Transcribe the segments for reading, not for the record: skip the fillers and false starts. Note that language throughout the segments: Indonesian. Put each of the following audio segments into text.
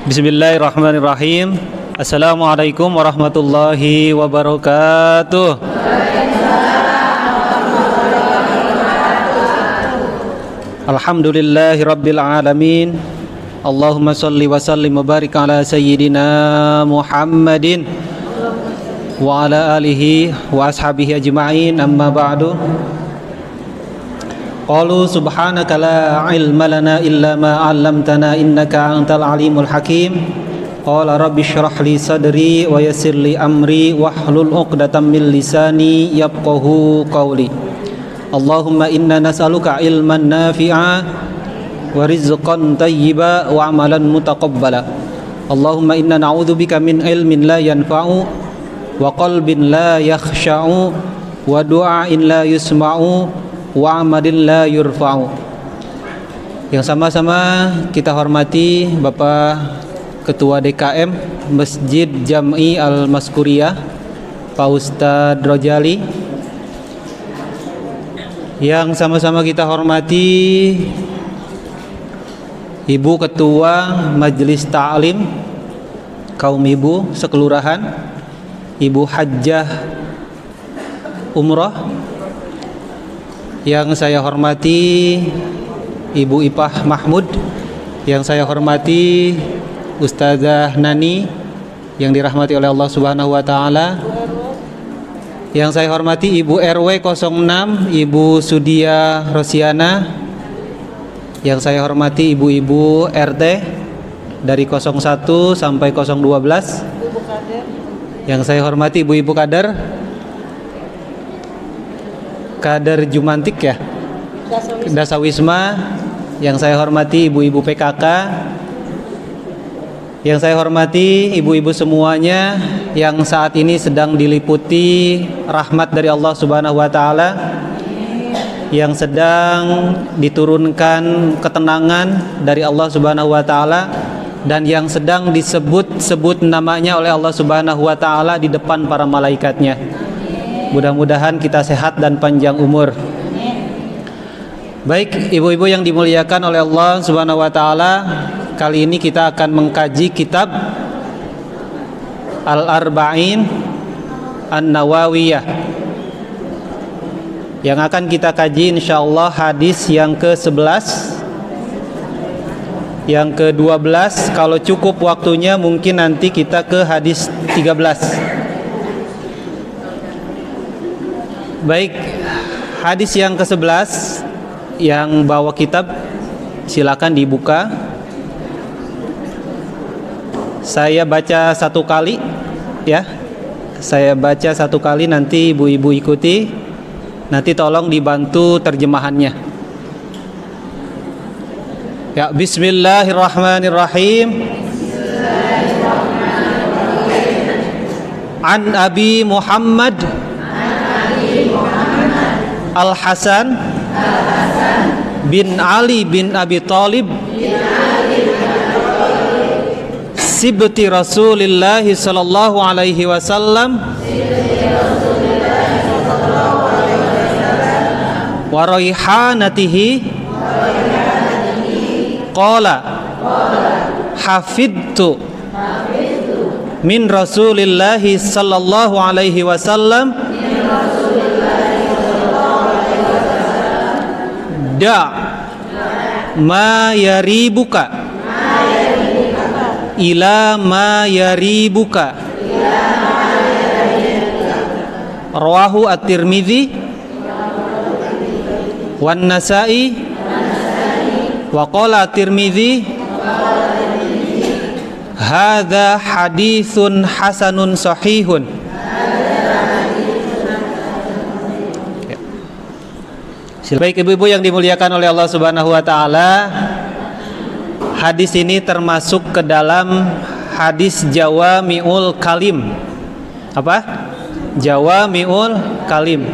Bismillahirrahmanirrahim. Assalamualaikum warahmatullahi wabarakatuh. Alhamdulillahi rabbil alamin. Allahumma salli wa sallim wa barik ala sayyidina Muhammadin wa ala alihi wa ashabihi ajma'in, amma ba'du. Qalu subhanaka la ilma lana illa ma 'allamtana innaka antal alimul hakim. Qala rabbi shrah li sadri wa yassir li amri wahlul 'uqdatam min lisani yafqahu qawli. Allahumma inna nas'aluka ilman nafi'a wa rizqan tayyiba wa amalan mutaqabbala. Allahumma inna na'udzubika min ilmin la yanfa'u wa qalbin la yakhsha'u wa du'ain la yusma'u wa amalin la yurfa'u. Yang sama-sama kita hormati Bapak Ketua DKM Masjid Jam'i Al-Maskuriyah, Pak Ustadz Rojali. Yang sama-sama kita hormati Ibu Ketua Majelis Ta'lim kaum ibu sekelurahan, Ibu Hajjah Umroh. Yang saya hormati Ibu Ipah Mahmud. Yang saya hormati Ustazah Nani yang dirahmati oleh Allah Subhanahu wa taala. Yang saya hormati Ibu RW 06, Ibu Sudia Rosiana. Yang saya hormati ibu-ibu RT dari 01 sampai 012. Yang saya hormati ibu-ibu kader Jumantik ya, Dasawisma. Yang saya hormati ibu-ibu PKK. Yang saya hormati ibu-ibu semuanya yang saat ini sedang diliputi rahmat dari Allah Subhanahu wa taala, yang sedang diturunkan ketenangan dari Allah Subhanahu wa taala, dan yang sedang disebut-sebut namanya oleh Allah Subhanahu wa taala di depan para malaikatnya. Mudah-mudahan kita sehat dan panjang umur. Baik, ibu-ibu yang dimuliakan oleh Allah Subhanahu wa taala, kali ini kita akan mengkaji kitab Al-Arba'in An-Nawawiyah. Yang akan kita kaji insyaallah hadis yang ke-11, yang ke-12. Kalau cukup waktunya mungkin nanti kita ke hadis 13. Baik, hadis yang ke-11 yang bawa kitab silakan dibuka. Saya baca satu kali ya. Saya baca satu kali, nanti ibu-ibu ikuti. Nanti tolong dibantu terjemahannya. Ya, bismillahirrahmanirrahim. An Abi Muhammad Al-Hasan bin Ali bin Abi Thalib sibti Rasulillah sallallahu alaihi wasallam wa raihanatihi qala hafidtu min Rasulillah sallallahu alaihi wasallam da ma yaribuka ila ma yaribuka. Rawahu at-Tirmidzi wan Nasa'i wa qala at-Tirmidzi hadza haditsun hasanun sahihun. Baik ibu-ibu yang dimuliakan oleh Allah Subhanahu wa taala, hadis ini termasuk ke dalam hadis Jawami'ul Kalim. Apa? Jawami'ul Kalim.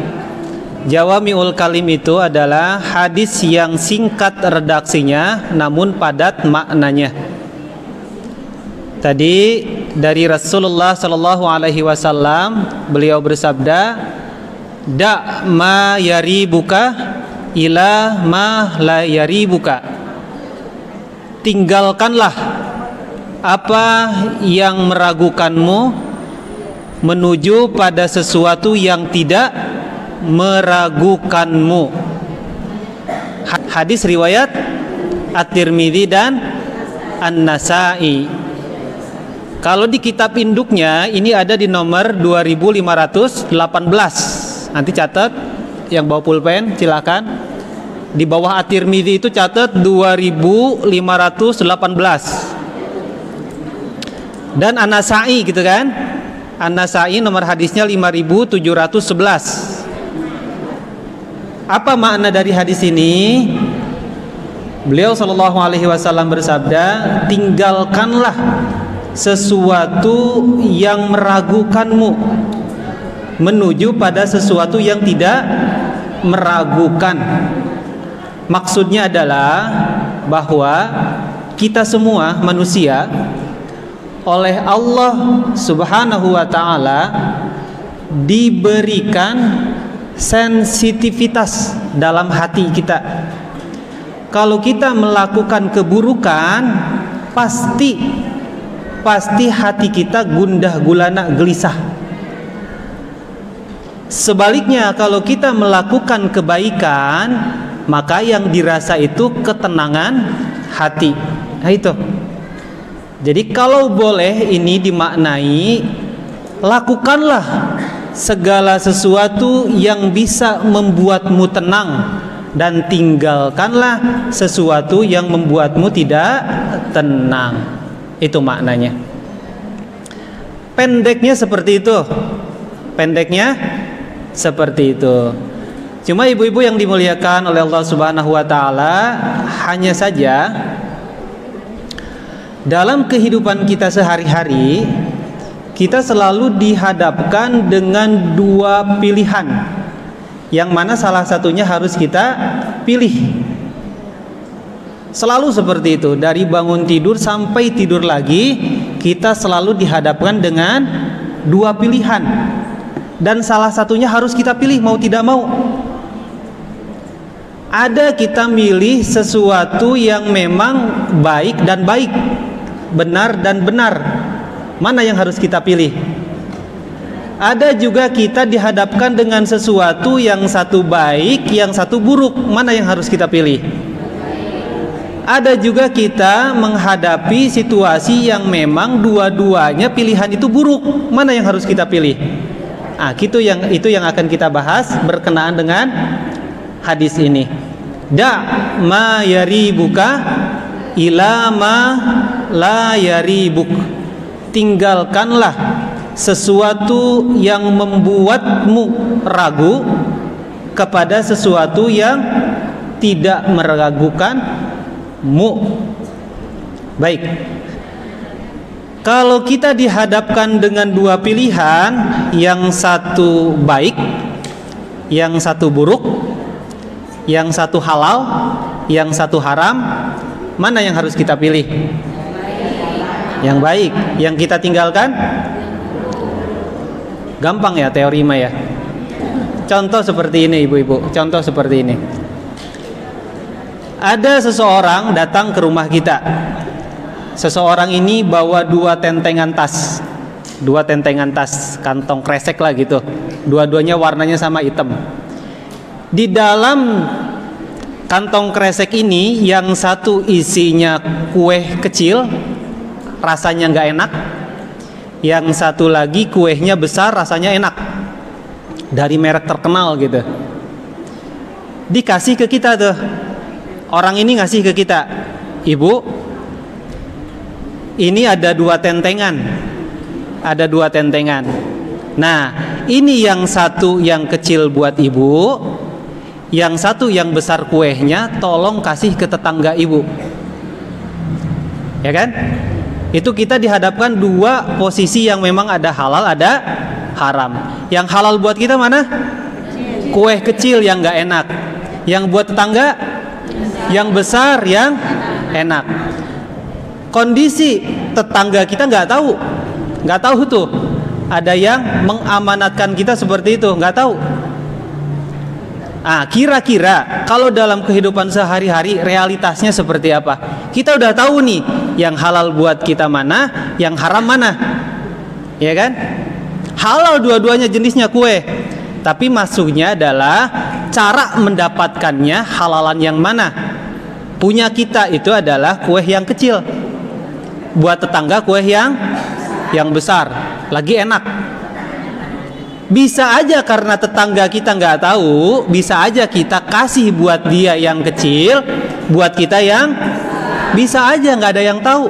Jawami'ul Kalim itu adalah hadis yang singkat redaksinya namun padat maknanya. Tadi dari Rasulullah sallallahu alaihi wasallam, beliau bersabda, "Da ma yaribuka ila ma la yaribuka." Tinggalkanlah apa yang meragukanmu menuju pada sesuatu yang tidak meragukanmu. Hadis riwayat At-Tirmidzi dan An-Nasa'i. Kalau di kitab induknya ini ada di nomor 2518. Nanti catat, yang bawa pulpen silakan. Di bawah At-Tirmidzi itu catat 2518. Dan An-Nasa'i gitu kan. An-Nasa'i nomor hadisnya 5711. Apa makna dari hadis ini? Beliau sallallahu alaihi wasallam bersabda, tinggalkanlah sesuatu yang meragukanmu menuju pada sesuatu yang tidak meragukan. Maksudnya adalah bahwa kita semua manusia oleh Allah Subhanahu wa taala diberikan sensitivitas dalam hati kita. Kalau kita melakukan keburukan, pasti hati kita gundah gulana gelisah. Sebaliknya, kalau kita melakukan kebaikan, maka yang dirasa itu ketenangan hati. Nah itu. Jadi kalau boleh ini dimaknai, lakukanlah segala sesuatu yang bisa membuatmu tenang, dan tinggalkanlah sesuatu yang membuatmu tidak tenang. Itu maknanya. Pendeknya seperti itu. Pendeknya seperti itu. Cuma ibu-ibu yang dimuliakan oleh Allah Subhanahu wa taala, hanya saja dalam kehidupan kita sehari-hari kita selalu dihadapkan dengan dua pilihan, yang mana salah satunya harus kita pilih. Selalu seperti itu, dari bangun tidur sampai tidur lagi kita selalu dihadapkan dengan dua pilihan, dan salah satunya harus kita pilih mau tidak mau. Ada kita milih sesuatu yang memang baik dan baik, benar dan benar. Mana yang harus kita pilih? Ada juga kita dihadapkan dengan sesuatu yang satu baik, yang satu buruk. Mana yang harus kita pilih? Ada juga kita menghadapi situasi yang memang dua-duanya pilihan itu buruk. Mana yang harus kita pilih? Ah, itu yang akan kita bahas berkenaan dengan hadis ini. Da' ma yaribuka ila ma la yaribuk. Tinggalkanlah sesuatu yang membuatmu ragu kepada sesuatu yang tidak meragukanmu. Baik. Kalau kita dihadapkan dengan dua pilihan, yang satu baik, yang satu buruk, yang satu halal, yang satu haram, mana yang harus kita pilih? Yang baik. Yang kita tinggalkan? Gampang ya teori mah ya. Contoh seperti ini ibu-ibu. Contoh seperti ini. Ada seseorang datang ke rumah kita. Seseorang ini bawa dua tentengan tas. Dua tentengan tas, kantong kresek lah gitu. Dua-duanya warnanya sama hitam. Di dalam kantong kresek ini, yang satu isinya kue kecil, rasanya nggak enak. Yang satu lagi kuehnya besar, rasanya enak, dari merek terkenal gitu. Dikasih ke kita tuh. Orang ini ngasih ke kita, ibu, ini ada dua tentengan. Ada dua tentengan. Nah, ini yang satu yang kecil buat ibu, yang satu yang besar kuehnya tolong kasih ke tetangga ibu. Ya kan? Itu kita dihadapkan dua posisi yang memang ada halal, ada haram. Yang halal buat kita mana? Kue kecil yang gak enak. Yang buat tetangga? Yang besar yang enak. Kondisi tetangga kita gak tahu tuh. Ada yang mengamanatkan kita seperti itu, gak tahu. Kira-kira kalau dalam kehidupan sehari-hari realitasnya seperti apa? Kita udah tahu nih, yang halal buat kita mana, yang haram mana, ya kan? Halal dua-duanya jenisnya kue, tapi maksudnya adalah cara mendapatkannya halalan yang mana. Punya kita itu adalah kue yang kecil, buat tetangga kue yang besar, lagi enak. Bisa aja karena tetangga kita nggak tahu, bisa aja kita kasih buat dia yang kecil, buat kita yang bisa aja nggak ada yang tahu.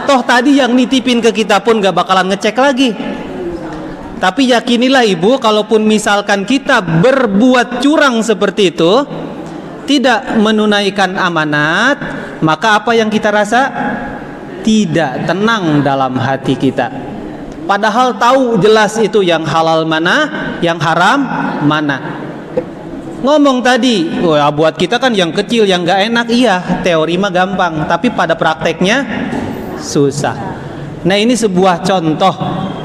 Toh tadi yang nitipin ke kita pun nggak bakalan ngecek lagi. Tapi yakinilah ibu, kalaupun misalkan kita berbuat curang seperti itu, tidak menunaikan amanat, maka apa yang kita rasa? Tidak tenang dalam hati kita. Padahal tahu jelas itu yang halal mana, yang haram mana. Ngomong tadi, buat kita kan yang kecil, yang gak enak. Iya, teori mah gampang, tapi pada prakteknya susah. Nah, ini sebuah contoh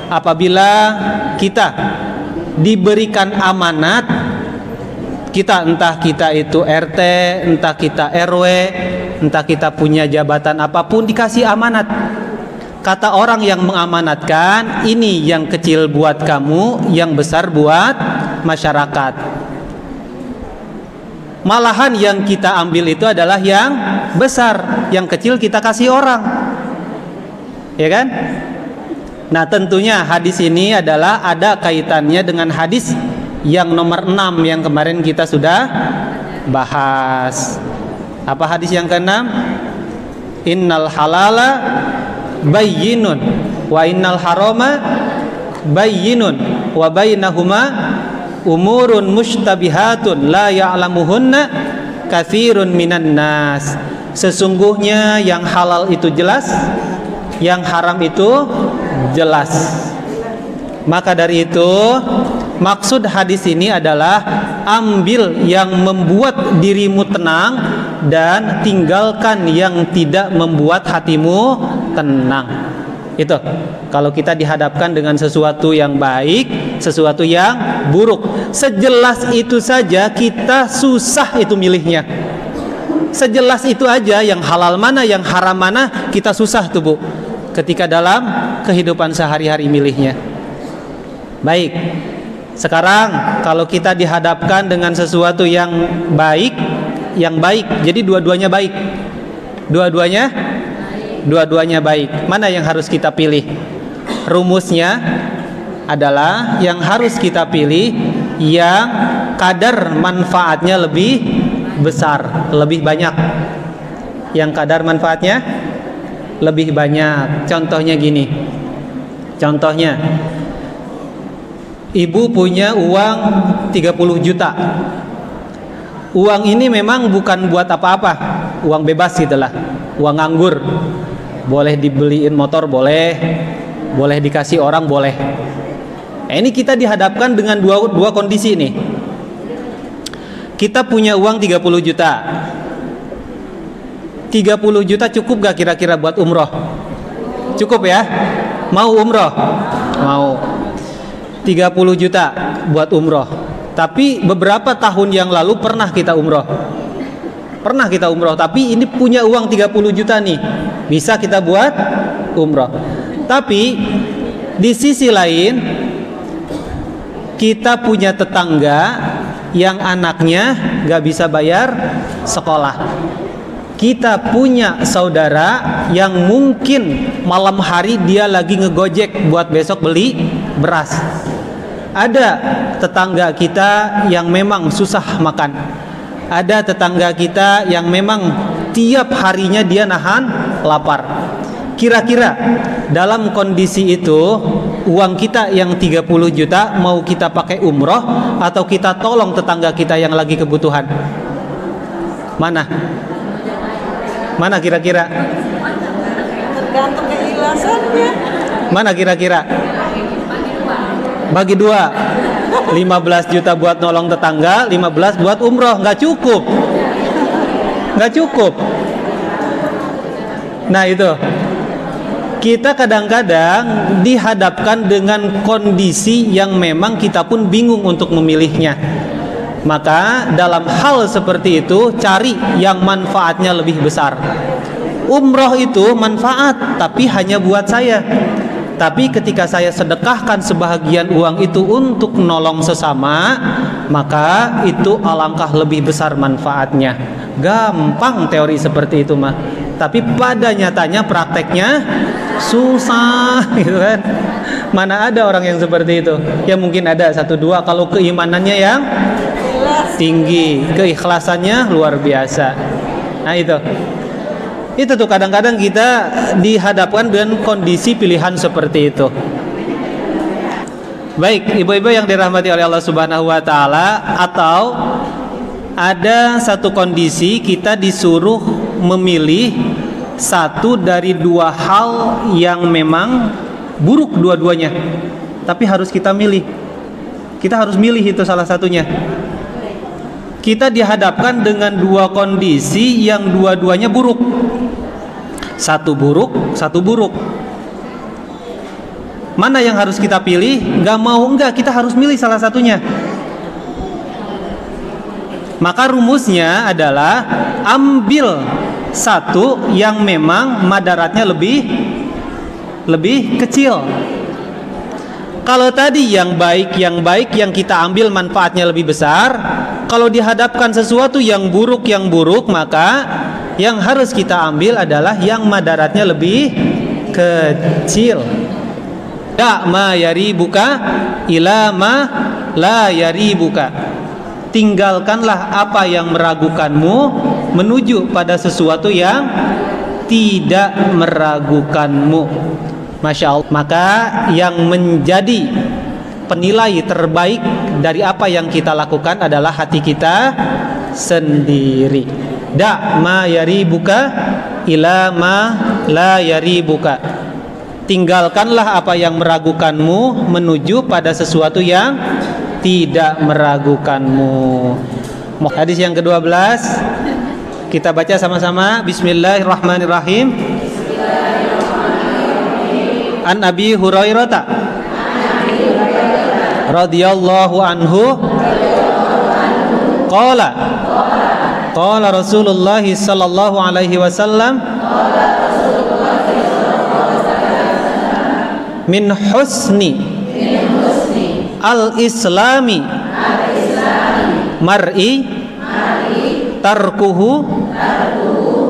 apabila kita diberikan amanat, kita entah kita itu RT, entah kita RW, entah kita punya jabatan apapun, dikasih amanat. Kata orang yang mengamanatkan, ini yang kecil buat kamu, yang besar buat masyarakat. Malahan yang kita ambil itu adalah yang besar, yang kecil kita kasih orang, ya kan? Nah, tentunya hadis ini adalah ada kaitannya dengan hadis yang nomor 6 yang kemarin kita sudah bahas. Apa hadis yang ke-6? Innal halala bayyinun wa innal harama bayyinun wa bainahuma umurun mushtabihatun la ya'lamuhunna katsirun minan nas. Sesungguhnya yang halal itu jelas, yang haram itu jelas. Maka dari itu maksud hadis ini adalah ambil yang membuat dirimu tenang dan tinggalkan yang tidak membuat hatimu tenang. Itu kalau kita dihadapkan dengan sesuatu yang baik, sesuatu yang buruk, sejelas itu saja kita susah itu milihnya. Sejelas itu aja, yang halal mana, yang haram mana, kita susah tuh Bu, ketika dalam kehidupan sehari-hari milihnya. Baik, sekarang kalau kita dihadapkan dengan sesuatu yang baik, jadi dua-duanya baik, dua-duanya baik. Mana yang harus kita pilih? Rumusnya adalah yang harus kita pilih yang kadar manfaatnya lebih besar, lebih banyak. Yang kadar manfaatnya lebih banyak. Contohnya gini. Contohnya, ibu punya uang 30 juta. Uang ini memang bukan buat apa-apa, uang bebas gitulah, uang nganggur. Boleh dibeliin motor, boleh dikasih orang, boleh. Ini kita dihadapkan dengan dua kondisi nih. Kita punya uang 30 juta. 30 juta cukup gak kira-kira buat umroh? Cukup ya? Mau umroh? Mau. 30 juta buat umroh. Tapi beberapa tahun yang lalu pernah kita umroh. Tapi ini punya uang 30 juta nih, bisa kita buat umroh. Tapi di sisi lain, kita punya tetangga yang anaknya gak bisa bayar sekolah. Kita punya saudara yang mungkin malam hari dia lagi ngegojek buat besok beli beras. Ada tetangga kita yang memang susah makan. Ada tetangga kita yang memang tiap harinya dia nahan lapar. Kira-kira dalam kondisi itu, uang kita yang 30 juta mau kita pakai umroh atau kita tolong tetangga kita yang lagi kebutuhan? Mana kira-kira? Tergantung keikhlasannya. Mana kira-kira? Bagi dua, 15 juta buat nolong tetangga, 15 buat umroh. Nggak cukup. Nah itu, kita kadang-kadang dihadapkan dengan kondisi yang memang kita pun bingung untuk memilihnya. Maka dalam hal seperti itu cari yang manfaatnya lebih besar. Umroh itu manfaat, tapi hanya buat saya. Tapi ketika saya sedekahkan sebahagian uang itu untuk nolong sesama, maka itu alangkah lebih besar manfaatnya. Gampang teori seperti itu mah. Tapi pada nyatanya prakteknya susah gitu kan. Mana ada orang yang seperti itu? Ya mungkin ada satu dua kalau keimanannya yang tinggi, keikhlasannya luar biasa. Nah itu tuh kadang-kadang kita dihadapkan dengan kondisi pilihan seperti itu. Baik, ibu-ibu yang dirahmati oleh Allah Subhanahu wa taala, atau ada satu kondisi kita disuruh memilih satu dari dua hal yang memang buruk dua-duanya, tapi harus kita milih. Kita harus milih itu salah satunya. Kita dihadapkan dengan dua kondisi yang dua-duanya buruk. Satu buruk, satu buruk. Mana yang harus kita pilih? Gak mau enggak, kita harus milih salah satunya. Maka rumusnya adalah ambil satu yang memang madaratnya lebih kecil. Kalau tadi yang baik yang kita ambil manfaatnya lebih besar, kalau dihadapkan sesuatu yang buruk maka yang harus kita ambil adalah yang madaratnya lebih kecil. Da ma yaribuka ila ma la yaribuka. Tinggalkanlah apa yang meragukanmu menuju pada sesuatu yang tidak meragukanmu. Masya Allah. Maka yang menjadi penilai terbaik dari apa yang kita lakukan adalah hati kita sendiri. Da ma yaribuka ila ma la yaribuka. Tinggalkanlah apa yang meragukanmu menuju pada sesuatu yang tidak meragukanmu. Hadis yang ke-12 kita baca sama-sama. Bismillahirrahmanirrahim. An Abi Hurairah radhiyallahu anhu qala qala Rasulullah sallallahu alaihi wasallam min husni al-islami mar'i tarkuhu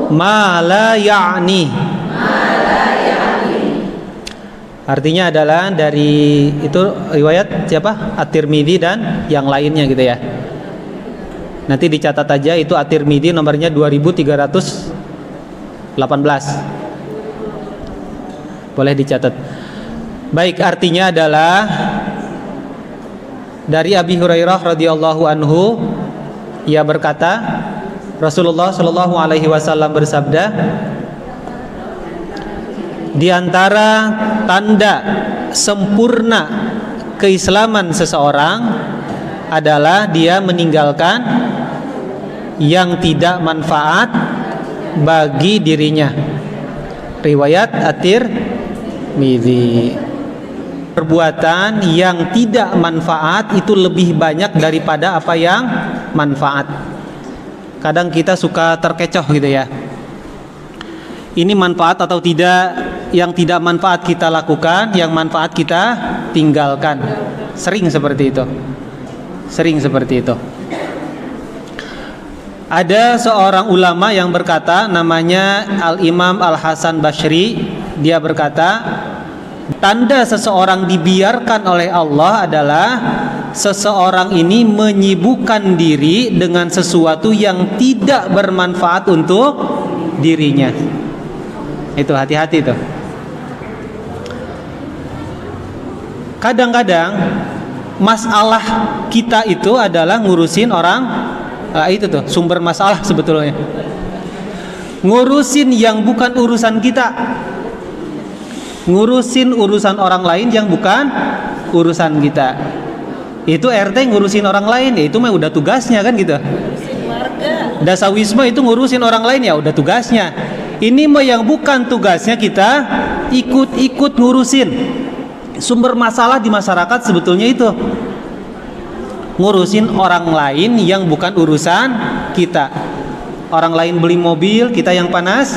ma la ya'ni. Artinya adalah dari itu riwayat siapa? At-Tirmidzi dan yang lainnya gitu ya. Nanti dicatat aja itu At-Tirmidzi nomornya 2318. Boleh dicatat. Baik, artinya adalah dari Abi Hurairah radhiyallahu anhu, ia berkata, Rasulullah shallallahu alaihi wasallam bersabda, di antara tanda sempurna keislaman seseorang adalah dia meninggalkan yang tidak manfaat bagi dirinya. Riwayat At-Tirmidzi. Perbuatan yang tidak manfaat itu lebih banyak daripada apa yang manfaat. Kadang kita suka terkecoh gitu ya. Ini manfaat atau tidak? Yang tidak manfaat kita lakukan, yang manfaat kita tinggalkan. Sering seperti itu. Sering seperti itu. Ada seorang ulama yang berkata, namanya Al-Imam Al-Hasan Basri. Dia berkata, tanda seseorang dibiarkan oleh Allah adalah seseorang ini menyibukkan diri dengan sesuatu yang tidak bermanfaat untuk dirinya. Itu hati-hati tuh. Kadang-kadang masalah kita itu adalah ngurusin orang, itu tuh sumber masalah sebetulnya. Ngurusin yang bukan urusan kita. Ngurusin urusan orang lain yang bukan urusan kita. Itu RT ngurusin orang lain, ya itu mah udah tugasnya kan gitu. Dasawisma itu ngurusin orang lain, ya udah tugasnya. Ini mah yang bukan tugasnya kita ikut-ikut ngurusin. Sumber masalah di masyarakat sebetulnya itu ngurusin orang lain yang bukan urusan kita. Orang lain beli mobil, kita yang panas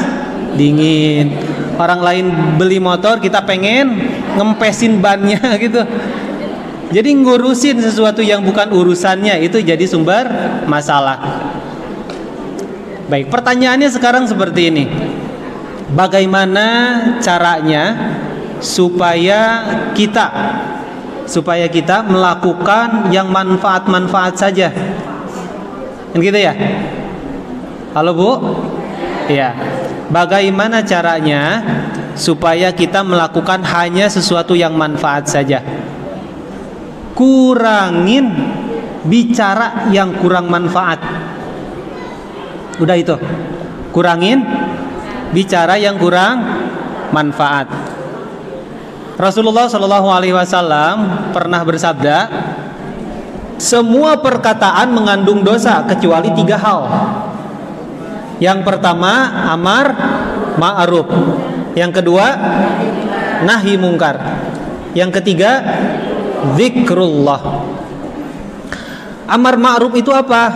dingin. Orang lain beli motor, kita pengen ngempesin bannya gitu. Jadi ngurusin sesuatu yang bukan urusannya itu jadi sumber masalah. Baik, pertanyaannya sekarang seperti ini. Bagaimana caranya supaya kita melakukan yang manfaat-manfaat saja? Kan gitu ya? Halo Bu? Iya. Bagaimana caranya supaya kita melakukan hanya sesuatu yang manfaat saja? Kurangin bicara yang kurang manfaat. Udah itu. Kurangin bicara yang kurang manfaat. Rasulullah Shallallahu Alaihi Wasallam pernah bersabda, semua perkataan mengandung dosa kecuali 3 hal. Yang pertama amar ma'ruf, yang kedua nahi mungkar, yang ketiga zikrullah. Amar ma'ruf itu apa?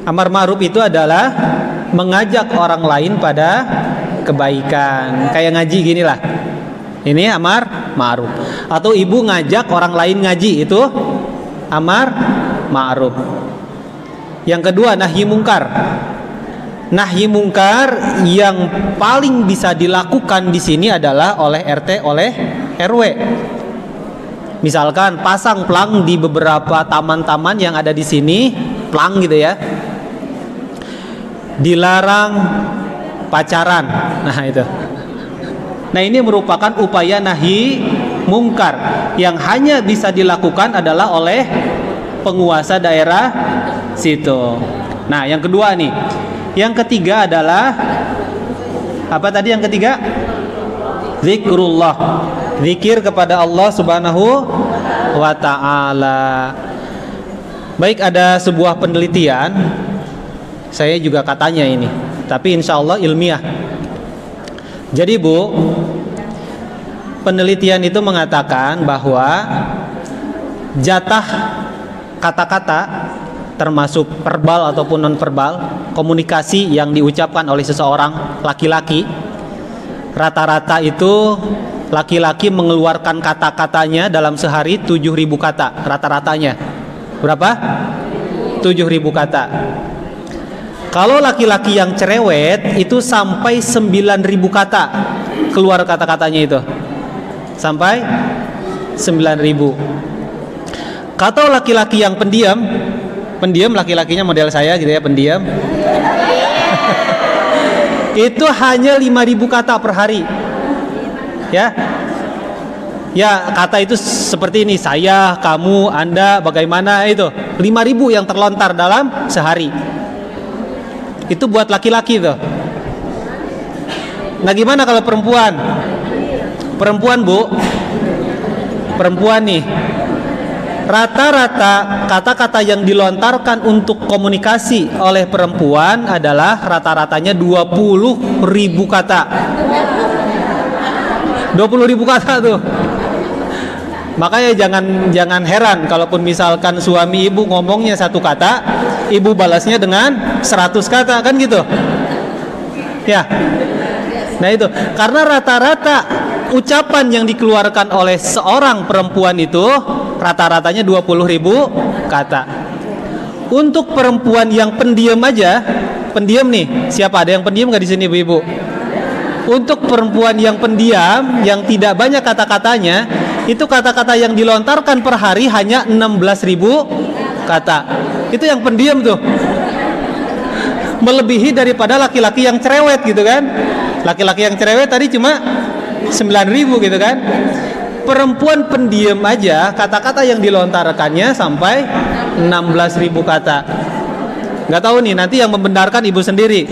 Amar ma'ruf itu adalah mengajak orang lain pada kebaikan. Kayak ngaji gini lah. Ini amar ma'ruf. Atau ibu ngajak orang lain ngaji, itu amar ma'ruf. Yang kedua nahi mungkar. Nahi mungkar yang paling bisa dilakukan di sini adalah oleh RT, oleh RW. Misalkan pasang plang di beberapa taman-taman yang ada di sini, plang gitu ya. Dilarang pacaran. Nah itu. Nah ini merupakan upaya nahi mungkar yang hanya bisa dilakukan adalah oleh penguasa daerah situ. Nah yang kedua nih. Yang ketiga adalah apa tadi yang ketiga? Zikrullah. Zikir kepada Allah Subhanahu wa ta'ala. Baik, ada sebuah penelitian, saya juga katanya ini, tapi insya Allah ilmiah. Jadi Bu, penelitian itu mengatakan bahwa jatah kata-kata termasuk verbal ataupun non-verbal, komunikasi yang diucapkan oleh seseorang laki-laki, rata-rata itu laki-laki mengeluarkan kata-katanya dalam sehari 7.000 kata rata-ratanya. Berapa? 7.000 kata. Kalau laki-laki yang cerewet itu sampai 9.000 kata keluar kata-katanya itu. Sampai 9.000. Kalau laki-laki yang pendiam laki-lakinya model saya gitu ya, pendiam. Itu hanya 5.000 kata per hari. Ya, kata itu seperti ini, saya, kamu, Anda, bagaimana, itu 5.000 yang terlontar dalam sehari. Itu buat laki-laki tuh. Nah gimana kalau perempuan? Perempuan Bu, perempuan nih, rata-rata kata-kata yang dilontarkan untuk komunikasi oleh perempuan adalah rata-ratanya 20.000 kata. 20.000 kata tuh. Makanya jangan heran kalaupun misalkan suami ibu ngomongnya 1 kata, ibu balasnya dengan 100 kata, kan gitu. Ya. Nah itu, karena rata-rata ucapan yang dikeluarkan oleh seorang perempuan itu rata-ratanya 20.000 kata. Untuk perempuan yang pendiam aja, pendiam nih, siapa ada yang pendiam nggak di sini ibu-ibu? Untuk perempuan yang pendiam, yang tidak banyak kata-katanya, itu kata-kata yang dilontarkan per hari hanya 16.000 kata. Itu yang pendiam tuh. Melebihi daripada laki-laki yang cerewet gitu kan. Laki-laki yang cerewet tadi cuma 9.000 gitu kan. Perempuan pendiam aja kata-kata yang dilontarkannya sampai 16.000 kata. Nggak tahu nih, nanti yang membenarkan ibu sendiri.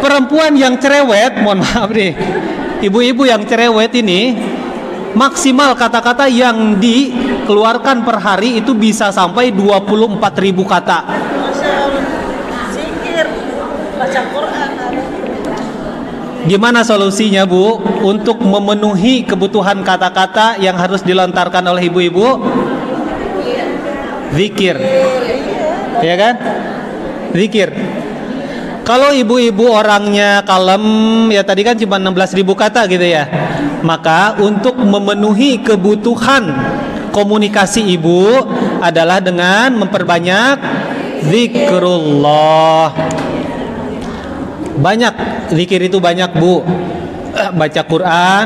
Perempuan yang cerewet, mohon maaf nih, ibu-ibu yang cerewet ini maksimal kata-kata yang dikeluarkan per hari itu bisa sampai 24.000 kata. Zikir, baca Quran. Gimana solusinya, Bu, untuk memenuhi kebutuhan kata-kata yang harus dilontarkan oleh ibu-ibu? Zikir. Ya kan? Zikir. Kalau ibu-ibu orangnya kalem, ya tadi kan cuma 16.000 kata gitu ya. Maka untuk memenuhi kebutuhan komunikasi ibu adalah dengan memperbanyak zikrullah. Banyak zikir itu banyak, Bu. Baca Quran,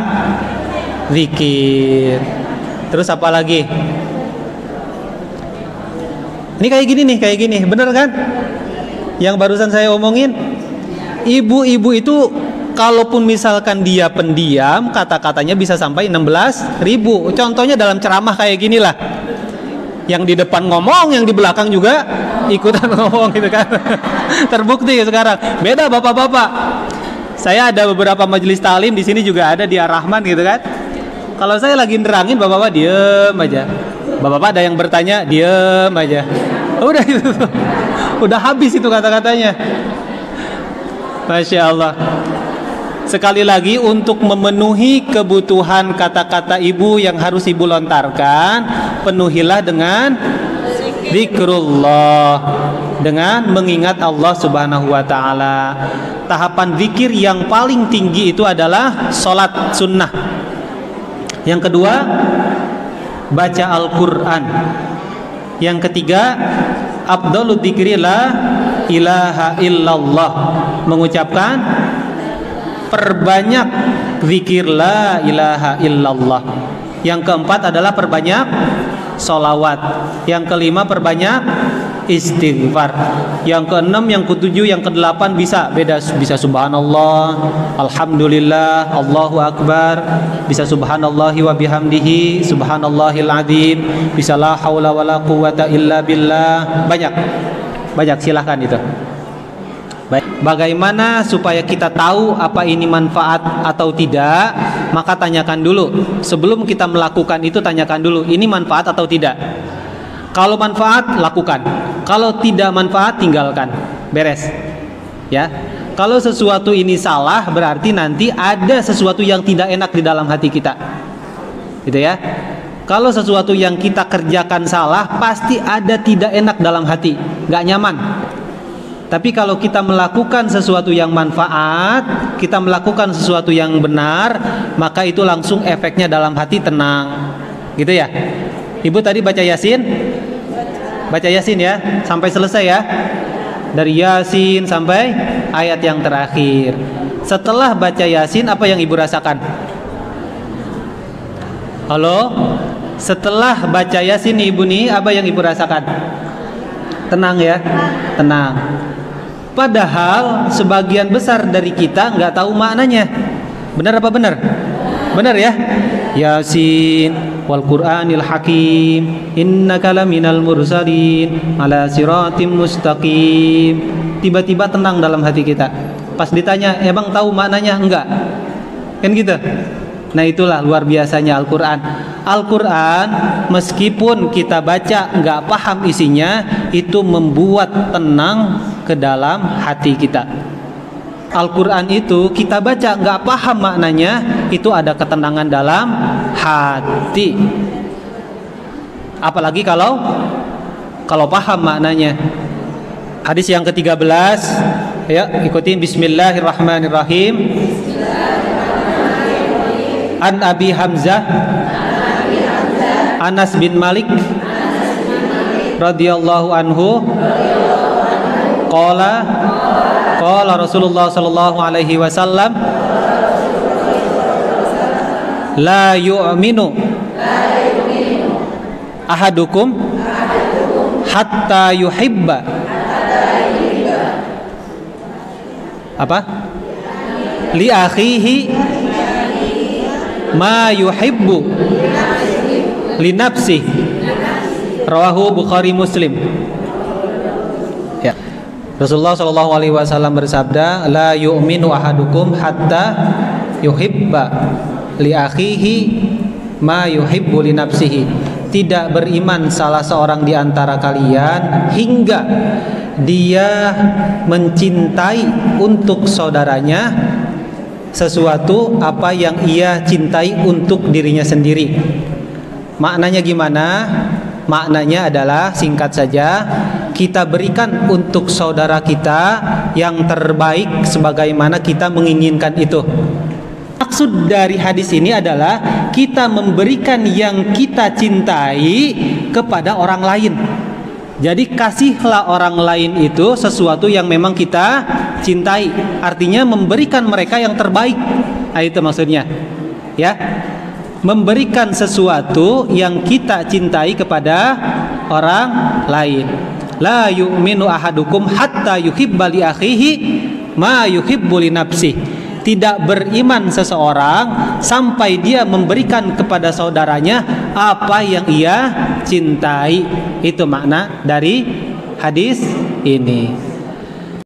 zikir. Terus apa lagi? Ini kayak gini, bener kan? Yang barusan saya omongin, ibu-ibu itu kalaupun misalkan dia pendiam, kata-katanya bisa sampai 16.000. Contohnya dalam ceramah kayak gini lah. Yang di depan ngomong, yang di belakang juga ikutan ngomong gitu kan. Terbukti sekarang. Beda bapak-bapak. Saya ada beberapa majelis talim di sini juga ada di Ar-Rahman gitu kan. Kalau saya lagi nerangin, bapak-bapak diem aja. Bapak-bapak ada yang bertanya, diem aja. Udah gitu. Udah habis itu kata-katanya. Masya Allah. Sekali lagi, untuk memenuhi kebutuhan kata-kata ibu yang harus ibu lontarkan, penuhilah dengan zikrullah, dengan mengingat Allah Subhanahu wa ta'ala. Tahapan zikir yang paling tinggi itu adalah sholat sunnah. Yang kedua, baca Al-Quran. Yang ketiga, afdhalul dzikri la ilaha illallah, mengucapkan perbanyak zikir la ilaha illallah. Yang keempat adalah perbanyak sholawat. Yang kelima perbanyak istighfar. Yang keenam, yang ketujuh, yang kedelapan bisa subhanallah, alhamdulillah, Allahu akbar, bisa subhanallahi wa bihamdihi, subhanallahil adzim, bisa la haula wala quwata illa billah. Banyak silahkan itu. Baik. Bagaimana supaya kita tahu apa ini manfaat atau tidak? Maka tanyakan dulu. Sebelum kita melakukan itu, tanyakan dulu, ini manfaat atau tidak. Kalau manfaat, lakukan. Kalau tidak manfaat, tinggalkan. Beres. Ya. Kalau sesuatu ini salah, berarti nanti ada sesuatu yang tidak enak di dalam hati kita. Gitu ya. Kalau sesuatu yang kita kerjakan salah, pasti ada tidak enak dalam hati, nggak nyaman. Tapi kalau kita melakukan sesuatu yang manfaat, kita melakukan sesuatu yang benar, maka itu langsung efeknya dalam hati tenang. Gitu ya. Ibu tadi baca Yasin? Baca Yasin ya, sampai selesai ya. Dari Yasin sampai ayat yang terakhir. Setelah baca Yasin, apa yang ibu rasakan? Halo? Setelah baca Yasin ibu nih, apa yang ibu rasakan? Tenang ya, tenang. Padahal sebagian besar dari kita nggak tahu maknanya. Benar apa benar? Benar ya? Yasin wal Qur'anil Hakim innaka laminal mursalin ala siratim mustaqim. Tiba-tiba tenang dalam hati kita. Pas ditanya, "Emang tahu maknanya?" Enggak. Kan gitu. Nah, itulah luar biasanya Al-Qur'an. Al-Qur'an meskipun kita baca nggak paham isinya, itu membuat tenang ke dalam hati kita. Al-Quran itu kita baca nggak paham maknanya, itu ada ketenangan dalam hati. Apalagi kalau paham maknanya. Hadis yang ke-13, ya ikutin. Bismillahirrahmanirrahim. An Abi Hamzah Anas bin Malik radhiyallahu anhu qala Rasulullah sallallahu alaihi wasallam la yu'minu ahadukum hatta yuhibba apa? Li akhihi ma yuhibbu li nafsihi. Rawahu Bukhari Muslim. Ya. Rasulullah sallallahu alaihi wasallam bersabda, la yu'minu ahadukum hatta yuhibba li akhihi ma yuhibbu li nafsihi. Tidak beriman salah seorang di antara kalian hingga dia mencintai untuk saudaranya sesuatu apa yang ia cintai untuk dirinya sendiri. Maknanya gimana? Maknanya adalah singkat saja, kita berikan untuk saudara kita yang terbaik sebagaimana kita menginginkan itu. Maksud dari hadis ini adalah kita memberikan yang kita cintai kepada orang lain. Jadi kasihlah orang lain itu sesuatu yang memang kita cintai. Artinya memberikan mereka yang terbaik. Nah, itu maksudnya. Ya. Memberikan sesuatu yang kita cintai kepada orang lain. La yu'minu ahadukum hatta yuhibba li akhihi ma yuhibbu li nafsihi. Tidak beriman seseorang sampai dia memberikan kepada saudaranya apa yang ia cintai. Itu makna dari hadis ini.